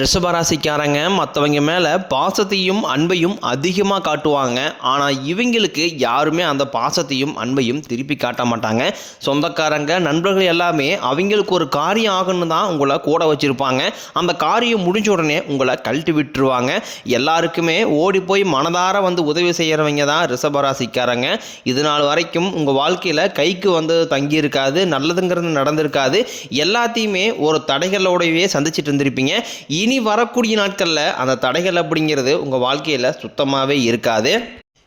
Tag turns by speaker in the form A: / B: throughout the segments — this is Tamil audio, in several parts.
A: ரிஷபராசிக்காரங்க மற்றவங்க மேலே பாசத்தையும் அன்பையும் அதிகமாக காட்டுவாங்க. ஆனால் இவங்களுக்கு யாருமே அந்த பாசத்தையும் அன்பையும் திருப்பி காட்ட மாட்டாங்க. சொந்தக்காரங்க நண்பர்கள் எல்லாமே அவங்களுக்கு ஒரு காரியம் ஆகணும்னு தான் உங்களை கூட வச்சுருப்பாங்க. அந்த காரியம் முடிஞ்ச உடனே உங்களை கழட்டி விட்டுருவாங்க. எல்லாருக்குமே ஓடி போய் மனதார உதவி செய்கிறவங்க தான் ரிஷபராசிக்காரங்க. இது நாள் வரைக்கும் உங்கள் வாழ்க்கையில் கைக்கு தங்கியிருக்காது, நல்லதுங்கிறது நடந்திருக்காது. எல்லாத்தையுமே ஒரு தடைகளோடவே சந்திச்சுட்டு இருந்திருப்பீங்க. இனி வரக்கூடிய நாட்களில் அந்த தடைகள் அப்படிங்கிறது உங்கள் வாழ்க்கையில் சுத்தமாகவே இருக்காது.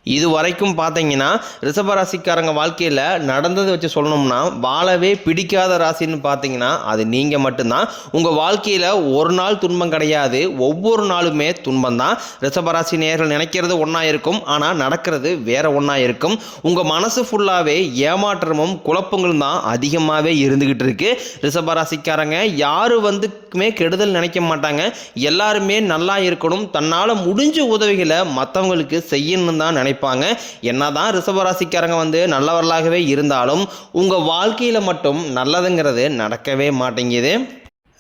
A: இது வரைக்கும் பார்த்தீங்கன்னா ரிஷபராசிக்காரங்க வாழ்க்கையில் நடந்ததை வச்சு சொல்லணும்னா வாழவே பிடிக்காத ராசின்னு பார்த்தீங்கன்னா அது நீங்கள் மட்டும்தான். உங்கள் வாழ்க்கையில் ஒரு நாள் துன்பம் கிடையாது, ஒவ்வொரு நாளுமே துன்பம் தான். ரிஷபராசி நேயர்கள் நினைக்கிறது ஒன்றா இருக்கும், ஆனால் நடக்கிறது வேற ஒன்றா இருக்கும். உங்கள் மனசு ஃபுல்லாகவே ஏமாற்றமும் குழப்பங்களும் தான் அதிகமாகவே இருந்துக்கிட்டு இருக்கு. ரிஷபராசிக்காரங்க யார் கெடுதல் நினைக்க மாட்டாங்க. எல்லாருமே நல்லா இருக்கணும், தன்னால் முடிஞ்ச உதவிகளை மற்றவங்களுக்கு செய்யணும்னு தான் நினைப்பாங்க. என்னதான் ரிஷபராசிக்காரங்க நல்லவர்களாகவே இருந்தாலும் உங்கள் வாழ்க்கையில் மட்டும் நல்லதுங்கிறது நடக்கவே மாட்டேங்குது.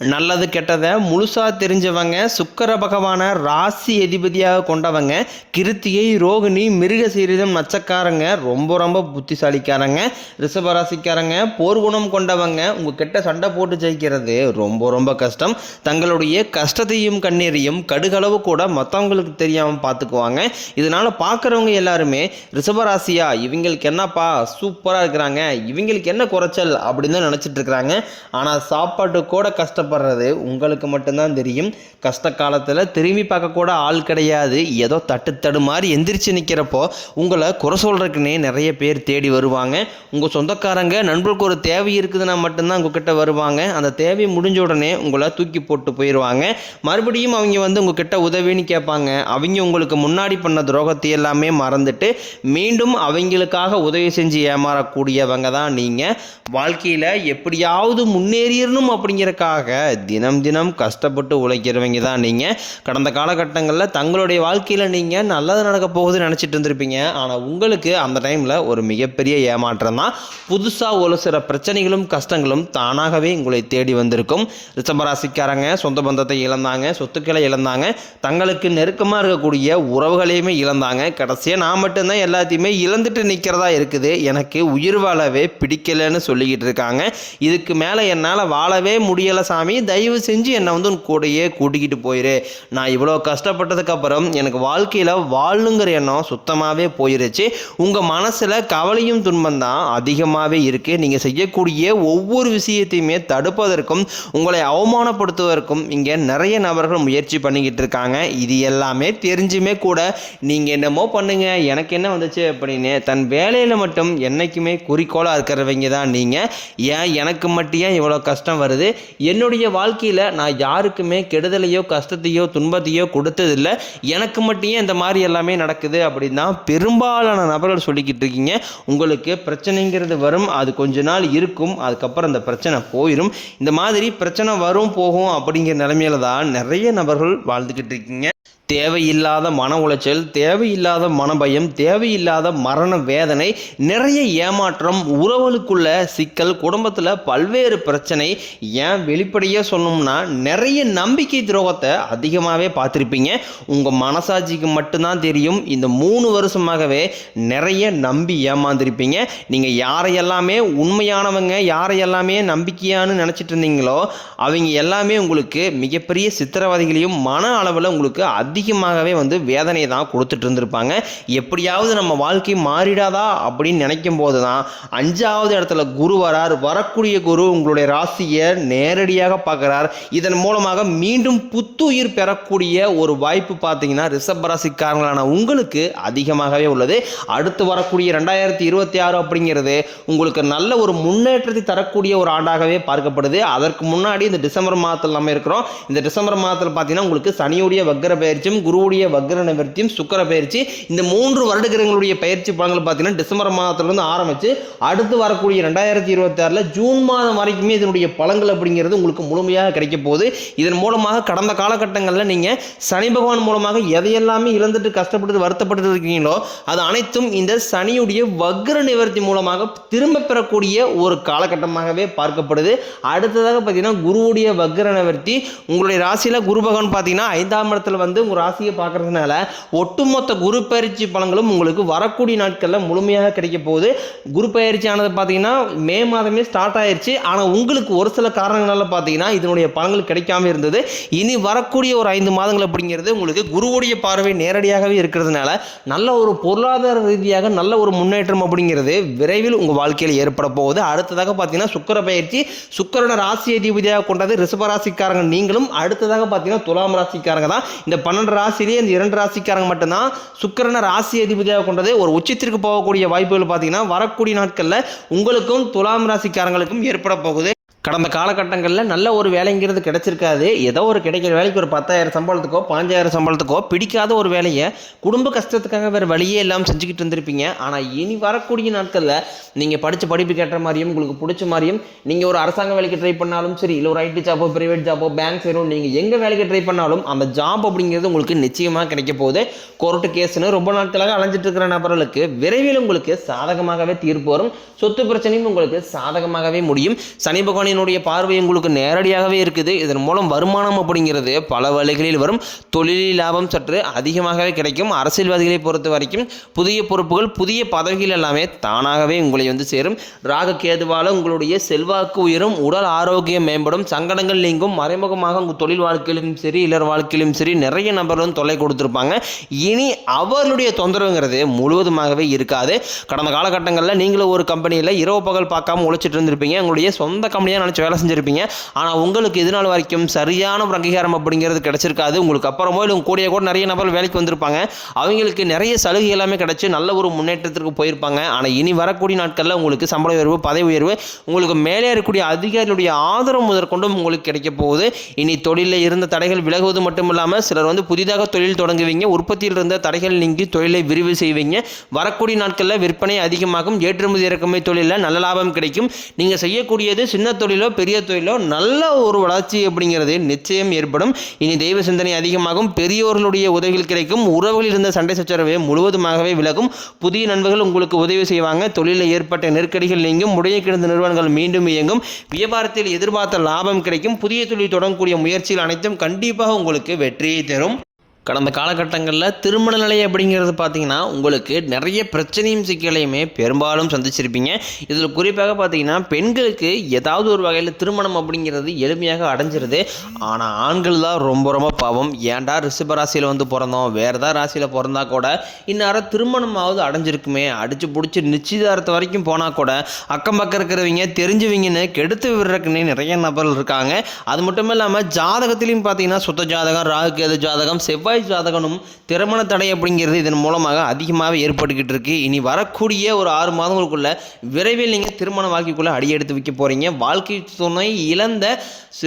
A: நல்லது கெட்டதை முழுசாக தெரிஞ்சவங்க சுக்கிர பகவானை ராசி அதிபதியாக கொண்டவங்க கிருத்திகை, ரோகிணி, மிருகசீரிதம் நட்சக்காரங்க ரொம்ப புத்திசாலிக்காரங்க. ரிஷபராசிக்காரங்க போர்க்குணம் கொண்டவங்க. உங்கள் கிட்ட சண்டை போட்டு ஜெயிக்கிறது ரொம்ப கஷ்டம். தங்களுடைய கஷ்டத்தையும் கண்ணீரையும் கடுகளவு கூட மற்றவங்களுக்கு தெரியாமல் பார்த்துக்குவாங்க. இதனால் பார்க்குறவங்க எல்லாருமே ரிஷபராசியா இவங்களுக்கு என்னப்பா சூப்பராக இருக்கிறாங்க, இவங்களுக்கு என்ன குறைச்சல் அப்படின்னு தான் நினச்சிட்டு இருக்கிறாங்க. ஆனால் சாப்பாட்டு கூட கஷ்டப்படுறது உங்களுக்கு மட்டும்தான் தெரியும். கஷ்ட காலத்தில் திரும்பி பார்க்க கூட ஆள் கிடையாது. ஏதோ தட்டு மாதிரி எந்திரிச்சு நிற்கிறப்போ உங்களை குறை சொல்றதுக்குன்னே நிறைய பேர் தேடி வருவாங்க. உங்கள் சொந்தக்காரங்க நண்பர்களுக்கு ஒரு தேவை இருக்குதுன்னா மட்டும்தான் உங்ககிட்ட வருவாங்க. அந்த தேவை முடிஞ்ச உடனே உங்களை தூக்கி போட்டு போயிடுவாங்க. மறுபடியும் அவங்க உங்ககிட்ட உதவின்னு கேட்பாங்க. அவங்க உங்களுக்கு முன்னாடி பண்ண துரோகத்தை எல்லாமே மறந்துட்டு மீண்டும் அவங்களுக்காக உதவி செஞ்சு ஏமாறக்கூடியவங்க தான் நீங்கள். வாழ்க்கையில் எப்படியாவது முன்னேறிடணும் அப்படிங்கிறக்காக தினம் கஷ்டப்பட்டு உழைக்கிறவங்க தான் நீங்கள். கடந்த காலகட்டங்களில் தங்களுடைய வாழ்க்கையில் நீங்கள் நல்லது நடக்க போகுதுன்னு நினச்சிட்டு இருந்திருப்பீங்க. ஆனால் உங்களுக்கு அந்த டைமில் ஒரு மிகப்பெரிய ஏமாற்றம் தான். புதுசாக ஒரு சில பிரச்சனைகளும் கஷ்டங்களும் தானாகவே உங்களை தேடி வந்திருக்கும். ரிஷபராசிக்காரங்க சொந்த பந்தத்தை இழந்தாங்க, சொத்துக்களை இழந்தாங்க, தங்களுக்கு நெருக்கமாக இருக்கக்கூடிய உறவுகளையுமே இழந்தாங்க. கடைசியாக நான் மட்டும்தான் எல்லாத்தையுமே இழந்துட்டு நிற்கிறதா இருக்குது, எனக்கு உயிர் வாழவே பிடிக்கலைன்னு சொல்லிக்கிட்டு இருக்காங்க. இதுக்கு மேலே என்னால் வாழவே முடியலை சாமி, தயவு செஞ்சு என்னை கூடையே கூட்டிக்கிட்டு போயிரு. நான் இவ்வளோ கஷ்டப்பட்டதுக்கப்புறம் எனக்கு வாழ்க்கையில் வாழுங்கிற எண்ணம் சுத்தமாகவே போயிருச்சு. உங்கள் மனசில் கவலையும் துன்பம் தான் அதிகமாகவே இருக்குது. நீங்கள் செய்யக்கூடிய ஒவ்வொரு விஷயத்தையுமே தடுப்பதற்கும் உங்களை அவமானப்படுத்துவதற்கும் இங்கே நிறைய நபர்கள் முயற்சி பண்ணிக்கிட்டு இருக்காங்க. இது எல்லாமே தெரிஞ்சுமே கூட நீங்கள் என்னமோ பண்ணுங்க, எனக்கு என்ன வந்துச்சு அப்படின்னு தன் வேலையில் மட்டும் என்றைக்குமே குறிக்கோளாக இருக்கிறவங்க தான் நீங்கள். ஏன் எனக்கு மட்டும் ஏன் இவ்வளோ கஷ்டம் வருது, என்னுடைய வாழ்க்கையில் நான் யாருக்குமே கெடுதலையோ கஷ்டத்தையோ துன்பத்தையோ கொடுத்ததில்லை, எனக்கு மட்டும் இந்த மாதிரி எல்லாமே நடக்குது அப்படின்னு தான் பெரும்பாலான நபர்கள் சொல்லிக்கிட்டு இருக்கீங்க. உங்களுக்கு பிரச்சனைங்கிறது வரும், அது கொஞ்ச நாள் இருக்கும், அதுக்கப்புறம் அந்த பிரச்சனை போயிடும். இந்த மாதிரி பிரச்சனை வரும் போகும் அப்படிங்கிற நிலைமையில தான் நிறைய நபர்கள் வாழ்ந்துக்கிட்டு இருக்கீங்க. தேவையில்லாத மன உளைச்சல், தேவையில்லாத மனபயம், தேவையில்லாத மரண வேதனை, நிறைய ஏமாற்றம், உறவுகளுக்குள்ள சிக்கல், குடும்பத்தில் பல்வேறு பிரச்சனை. ஏன் வெளிப்படையாக சொல்லணும்னா நிறைய நம்பிக்கை துரோகத்தை அதிகமாகவே பார்த்துருப்பீங்க. உங்கள் மனசாட்சிக்கு மட்டும்தான் தெரியும். இந்த 3 வருஷமாகவே நிறைய நம்பி ஏமாந்துருப்பீங்க. நீங்கள் யாரையெல்லாமே உண்மையானவங்க, யாரையெல்லாமே நம்பிக்கையானு நினச்சிட்டு இருந்தீங்களோ அவங்க எல்லாமே உங்களுக்கு மிகப்பெரிய சித்திரவதைகளையும் மன அளவில் உங்களுக்கு அதிகமாகவே வேதனையை தான் கொடுத்துட்டு இருந்திருப்பாங்க. எப்படியாவது நம்ம வாழ்க்கை மாறிடாதா அப்படின்னு நினைக்கும் போது தான் 5வது இடத்துல குரு வரார். வரக்கூடிய குரு உங்களுடைய ராசியை நேரடியாக பார்க்குறார். இதன் மூலமாக மீண்டும் புத்துயிர் பெறக்கூடிய ஒரு வாய்ப்பு பார்த்தீங்கன்னா ரிஷபராசிக்காரங்களான உங்களுக்கு அதிகமாகவே உள்ளது. அடுத்து வரக்கூடிய 2026 அப்படிங்கிறது உங்களுக்கு நல்ல ஒரு முன்னேற்றத்தை தரக்கூடிய ஒரு ஆண்டாகவே பார்க்கப்படுது. அதற்கு முன்னாடி இந்த டிசம்பர் மாதத்தில் நம்ம இருக்கிறோம். இந்த டிசம்பர் மாதத்தில் பார்த்தீங்கன்னா உங்களுக்கு சனியுடைய வக்ர பயிற்சி பயிற்சியும் குருவுடைய வக்ர நிவர்த்தியும் சுக்கிர பயிற்சி இந்த 3 வருட கிரகங்களுடைய பயிற்சி பலன்கள் பார்த்தீங்கன்னா டிசம்பர் மாதத்திலிருந்து ஆரம்பித்து அடுத்து வரக்கூடிய 2026 ஜூன் மாதம் வரைக்குமே இதனுடைய பலன்கள் அப்படிங்கிறது உங்களுக்கு முழுமையாக கிடைக்க போகுது. இதன் மூலமாக கடந்த காலகட்டங்களில் நீங்கள் சனி பகவான் மூலமாக எதையெல்லாமே இழந்துட்டு கஷ்டப்பட்டு வருத்தப்பட்டு இருக்கீங்களோ அது அனைத்தும் இந்த சனியுடைய வக்ர நிவர்த்தி மூலமாக திரும்ப பெறக்கூடிய ஒரு காலகட்டமாகவே பார்க்கப்படுது. அடுத்ததாக பார்த்தீங்கன்னா குருவுடைய வக்ர நிவர்த்தி உங்களுடைய ராசியில் குரு பகவான் பார்த்தீங்கன்னா 5ஆம் இடத்துல வந்து உங்கள் ராசியை பார்க்கறதுனால ஒட்டுமொத்த குரு பயிற்சி பலன்களும் உங்களுக்கு வரக்கூடிய நாட்களில் முழுமையாக கிடைக்க போகுது. குரு பயிற்சி ஆனது பார்த்தீங்கன்னா மே மாதமே ஸ்டார்ட் ஆயிடுச்சு. ஆனால் உங்களுக்கு ஒரு சில காரணங்களால் பார்த்தீங்கன்னா இதனுடைய பலன்கள் கிடைக்காம இருந்தது. இனி வரக்கூடிய ஒரு 5 மாதங்கள் அப்படிங்கிறது உங்களுக்கு குருவுடைய பார்வை நேரடியாகவே இருக்கிறதுனால நல்ல ஒரு பொருளாதார ரீதியாக நல்ல ஒரு முன்னேற்றம் அப்படிங்கிறது விரைவில் உங்கள் வாழ்க்கையில் ஏற்பட போகுது. அடுத்ததாக பார்த்தீங்கன்னா சுக்கிர பயிற்சி சுக்கிரனை ராசி அதிபதியாக கொண்டது ரிஷப ராசிக்காரங்க நீங்களும். அடுத்ததாக பார்த்தீங்கன்னா துலாம் ராசிக்காரங்க தான். இந்த 12 ராசியிலேயே இந்த 2 ராசிக்காரங்க மட்டும்தான் சுக்கிரனை ராசி அதிபதியாக கொண்டது. ஒரு உச்சத்திற்கு போகக்கூடிய வாய்ப்புகள் பார்த்தீங்கன்னா வரக்கூடிய நாட்களில் உங்களுக்கும் துலாம் ராசிக்காரங்களுக்கும் ஏற்பட போகுது. கடந்த காலகட்டங்களில் நல்ல ஒரு வேலைங்கிறது கிடைச்சிருக்காது. ஏதோ ஒரு கிடைக்கிற வேலைக்கு ஒரு 10,000 சம்பளத்துக்கோ 15,000 சம்பளத்துக்கோ பிடிக்காத ஒரு வேலையை குடும்ப கஷ்டத்துக்காக வேறு வழியே எல்லாம் செஞ்சுக்கிட்டு இருந்திருப்பீங்க. ஆனால் இனி வரக்கூடிய நாட்களில் நீங்கள் படித்த படிப்புக்கு ஏற்ற மாதிரியும் உங்களுக்கு பிடிச்ச மாதிரியும் நீங்கள் ஒரு அரசாங்க வேலைக்கு ட்ரை பண்ணாலும் சரி, இல்லை ஒரு ஐடி ஜாப்போ ப்ரைவேட் ஜாப்போ பேங்க் சேரும் நீங்கள் எங்கே வேலைக்கு ட்ரை பண்ணாலும் அந்த ஜாப் அப்படிங்கிறது உங்களுக்கு நிச்சயமாக கிடைக்க போகுது. கோர்ட்டு கேஸ்ன்னு ரொம்ப நாட்களாக அலைஞ்சிட்டு இருக்கிற நபர்களுக்கு விரைவில் உங்களுக்கு சாதகமாகவே தீர்ப்பு வரும். சொத்து பிரச்சனையும் உங்களுக்கு சாதகமாகவே முடியும். சனி பகவானின் பார்வை உங்களுக்கு நேரடியாகவே இருக்குது. இதன் மூலம் வருமானம் அப்படிங்கிறது பல வழிகளில் வரும். தொழிலில் லாபம் சற்று அதிகமாகவே கிடைக்கும். அரசியல்வாதிகளை பொறுத்த வரைக்கும் புதிய பொறுப்புகள் புதிய பதவிகள் எல்லாமே தானாகவே உங்களை வந்து சேரும். ராகு கேதுவால உங்களுடைய செல்வாக்கு உயரும், உடல் ஆரோக்கியம் மேம்படும், சங்கடங்கள் நீங்கும். மறைமுகமாக உங்கள் தொழில் வாழ்க்கையிலும் சரி இல்லற வாழ்க்கையிலும் சரி நிறைய நபர்களும் தொல்லை கொடுத்துருப்பாங்க. இனி அவர்களுடைய தொந்தரவுங்கிறது முழுவதுமாகவே இருக்காது. கடந்த காலகட்டங்களில் நீங்களும் ஒரு கம்பெனியில் இரவு பகல் பார்க்காம உழைச்சிட்டு இருந்திருப்பீங்க. உங்களுடைய சொந்த கம்பெனியாக நினச்சி வேலை செஞ்சுருப்பீங்க. ஆனால் உங்களுக்கு இது நாள் வரைக்கும் சரியான ஒரு அங்கீகாரம் அப்படிங்கிறது கிடைச்சிருக்காது. உங்களுக்கு அப்புறமோ இல்லை கூடிய கூட நிறைய நபர் வேலைக்கு வந்திருப்பாங்க. அவங்களுக்கு நிறைய சலுகை எல்லாமே கிடைச்சி நல்ல ஒரு முன்னேற்றத்திற்கு போயிருப்பாங்க. ஆனால் இனி வரக்கூடிய நாட்களில் உங்களுக்கு சம்பள உயர்வு பதவி உயர்வு உங்களுக்கு மேலே இருக்கக்கூடிய அதிகாரிகளுடைய ஆதரவு முதற்கொண்டும் உங்களுக்கு கிடைக்க போகுது. இனி தொழிலில் இருந்த தடைகள் விலகுவது மட்டும் இல்லாமல் சிலர் வந்து புதிதாக தொழில் தொடங்குவீங்க. உற்பத்தியில் இருந்த தடைகள் நீங்கி தொழிலை விரிவு செய்வீங்க. வரக்கூடிய நாட்களில் விற்பனை அதிகமாகும். ஏற்றுமதி இறக்குமதி தொழிலில் நல்ல லாபம் கிடைக்கும். நீங்கள் செய்யக்கூடியது சின்ன தொழிலோ பெரிய தொழிலோ நல்ல ஒரு வளர்ச்சி அப்படிங்கிறது நிச்சயம் ஏற்படும். இனி தெய்வ சிந்தனை அதிகமாகும். பெரியோர்களுடைய உதவிகள் கிடைக்கும். உறவுகளில் இருந்த சண்டை சச்சரவை முழுவதுமாகவே விலகும். புதிய நண்பர்கள் உங்களுக்கு உதவி செய்வாங்க. தொழிலில் ஏற்பட்ட நெருக்கடிகள் நீங்கும். முடைய கிடந்த நிறுவனங்கள் மீண்டும் இயங்கும். வியாபாரத்தில் எதிர்பார்த்த லாபம் கிடைக்கும். புதிய தொழில் தொடங்கக்கூடிய முயற்சிகள் அனைத்தும் கண்டிப்பாக உங்களுக்கு வெற்றியை தரும். கடந்த காலகட்டங்களில் திருமண நிலை அப்படிங்கிறது பார்த்தீங்கன்னா உங்களுக்கு நிறைய பிரச்சனையும் சிக்கலையுமே பெரும்பாலும் சந்திச்சிருப்பீங்க. இதில் குறிப்பாக பார்த்தீங்கன்னா பெண்களுக்கு ஏதாவது ஒரு வகையில் திருமணம் அப்படிங்கிறது எளிமையாக அடைஞ்சிருது. ஆனால் ஆண்கள் தான் ரொம்ப ரொம்ப பாவம். ஏன்டா ரிஷப ராசியில் வந்து பிறந்தோம், வேறு ஏதாவது ராசியில் பிறந்தா கூட இந்நேரம் திருமணமாவது அடைஞ்சிருக்குமே, அடித்து பிடிச்சி நிச்சயதார்த்தம் வரைக்கும் போனால் கூட அக்கம் பக்கம் இருக்கிறவங்க தெரிஞ்சவங்கன்னு கெடுத்து விடுறதுக்குன்னு நிறைய நபர்கள் இருக்காங்க. அது மட்டும் இல்லாமல் ஜாதகத்திலையும் பார்த்தீங்கன்னா சுத்த ஜாதகம், ராகு கேது ஜாதகம், செவ்வாய் ஜாதகனும் திருமண தடை அப்படிங்கிறது இதன் மூலமாக அதிகமாக ஏற்பட்டுக்கிட்டு இருக்கு. இனி வரக்கூடிய ஒரு 6 மாதங்களுக்குள்ள விரைவில் நீங்கள் திருமண வாழ்க்கைக்குள்ள அடியெடுத்து வைக்க போறீங்க. வாழ்க்கை துணை இழந்த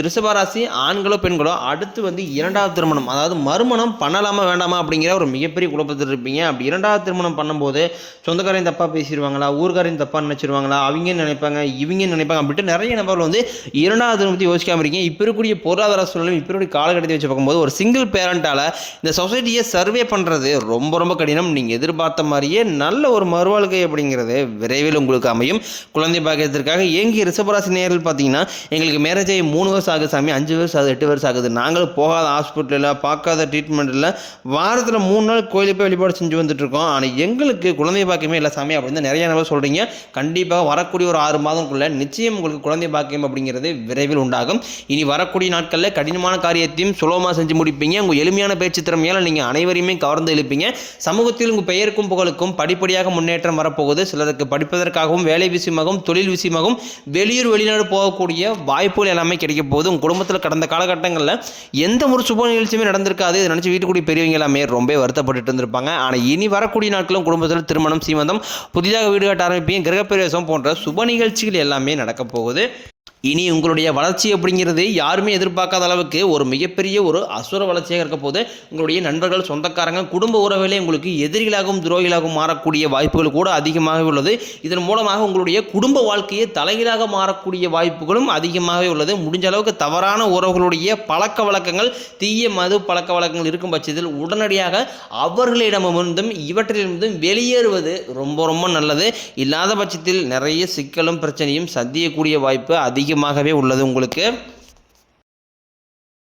A: ரிஷபராசி ஆண்களோ பெண்களோ அடுத்து வந்து 2வது திருமணம், அதாவது மறுமணம் பண்ணலாமா வேண்டாமா அப்படிங்கிற ஒரு மிகப்பெரிய குழப்பத்தில் இருப்பீங்க. அப்படி 2வது திருமணம் பண்ணும்போது சொந்தக்காரையும் தப்பாக பேசிடுவாங்களா, ஊர்காரையும் தப்பாக நினைச்சிருவாங்களா, அவங்க நினைப்பாங்க இவங்க நினைப்பாங்க அப்படின்ட்டு நிறைய நபர்கள் வந்து 2வது திருமணத்தை யோசிக்காம இருக்கீங்க. இப்போ இருக்கக்கூடிய பொருளாதார சூழலும் இப்போ இருக்கக்கூடிய காலகட்டத்தை வச்சு பார்க்கும்போது ஒரு சிங்கிள் பேரண்டால இந்த சொசைட்டியை சர்வே பண்ணுறது ரொம்ப ரொம்ப கடினம். நீங்கள் எதிர்பார்த்த மாதிரியே நல்ல ஒரு மறுவாழ்க்கை அப்படிங்கிறது விரைவில் உங்களுக்கு அமையும். குழந்தை பாக்கியத்திற்காக ஏங்கி ரிஷபராசி நேரில் பார்த்தீங்கன்னா எங்களுக்கு மேரேஜ் ஆகி 3 வருஷம் ஆகுது சாமி, 5 வருஷம் ஆகுது, 8 வருஷம் ஆகுது, நாங்களும் போகாத ஹாஸ்பிட்டலில் பார்க்காத ட்ரீட்மெண்ட்டில் வாரத்தில் 3 நாள் கோயிலுக்கு போய் வழிபாடு செஞ்சு வந்துட்டுருக்கோம். ஆனால் எங்களுக்கு குழந்தை பாக்கியமே இல்லை சாமி அப்படின்னு நிறைய நபர் சொல்கிறீங்க. கண்டிப்பாக வரக்கூடிய ஒரு 6 மாதங்களுக்குள்ள நிச்சயம் உங்களுக்கு குழந்தை பாக்கியம் அப்படிங்கிறது விரைவில் உண்டாகும். இனி வரக்கூடிய நாட்களில் கடினமான காரியத்தையும் சுலபமாக செஞ்சு முடிப்பீங்க. உங்கள் எளிமையான பேச்சு திறமையால் நீங்கள் அனைவரையுமே கவர்ந்து எழுப்பீங்க. சமூகத்தில் உங்கள் பெயருக்கும் புகழுக்கும் படிப்படியாக முன்னேற்றம் வரப்போகுது. சிலருக்கு படிப்பதற்காகவும் வேலை விஷயமாகவும் தொழில் விஷயமாகவும் வெளியூர் வெளிநாடு போகக்கூடிய வாய்ப்புகள் எல்லாமே கிடைக்க போகுது. உங்கள் குடும்பத்தில் கடந்த காலகட்டங்களில் எந்த ஒரு சுப நிகழ்ச்சியுமே நடந்திருக்காது. இதை நினச்சி வீட்டுக்குடி பெரியவங்க எல்லாமே ரொம்ப வருத்தப்பட்டு இருந்திருப்பாங்க. ஆனால் இனி வரக்கூடிய நாட்களும் குடும்பத்தில் திருமணம், சீமந்தம், புதிதாக வீடு கட்ட ஆரம்பிப்பீங்க, கிரகப்பிரவேசம் போன்ற சுப நிகழ்ச்சிகள் எல்லாமே நடக்க போகுது. இனி உங்களுடைய வளர்ச்சி அப்படிங்கிறது யாருமே எதிர்பார்க்காத அளவுக்கு ஒரு மிகப்பெரிய ஒரு அசுர வளர்ச்சியாக இருக்க போது. உங்களுடைய நண்பர்கள், சொந்தக்காரங்க, குடும்ப உறவுகளே உங்களுக்கு எதிரிகளாகவும் துரோகிகளாகவும் மாறக்கூடிய வாய்ப்புகள் கூட அதிகமாகவே உள்ளது. இதன் மூலமாக உங்களுடைய குடும்ப வாழ்க்கையை தலைகீழாக மாறக்கூடிய வாய்ப்புகளும் அதிகமாகவே உள்ளது. முடிஞ்ச அளவுக்கு தவறான உறவுகளுடைய பழக்க வழக்கங்கள், தீய மது பழக்க வழக்கங்கள் இருக்கும் பட்சத்தில் உடனடியாக அவர்களிடமிருந்தும் இவற்றிலிருந்தும் வெளியேறுவது ரொம்ப ரொம்ப நல்லது. இல்லாத பட்சத்தில் நிறைய சிக்கலும் பிரச்சனையும் சந்திக்கக்கூடிய வாய்ப்பு அதிகமாகவே உள்ளது உங்களுக்கு.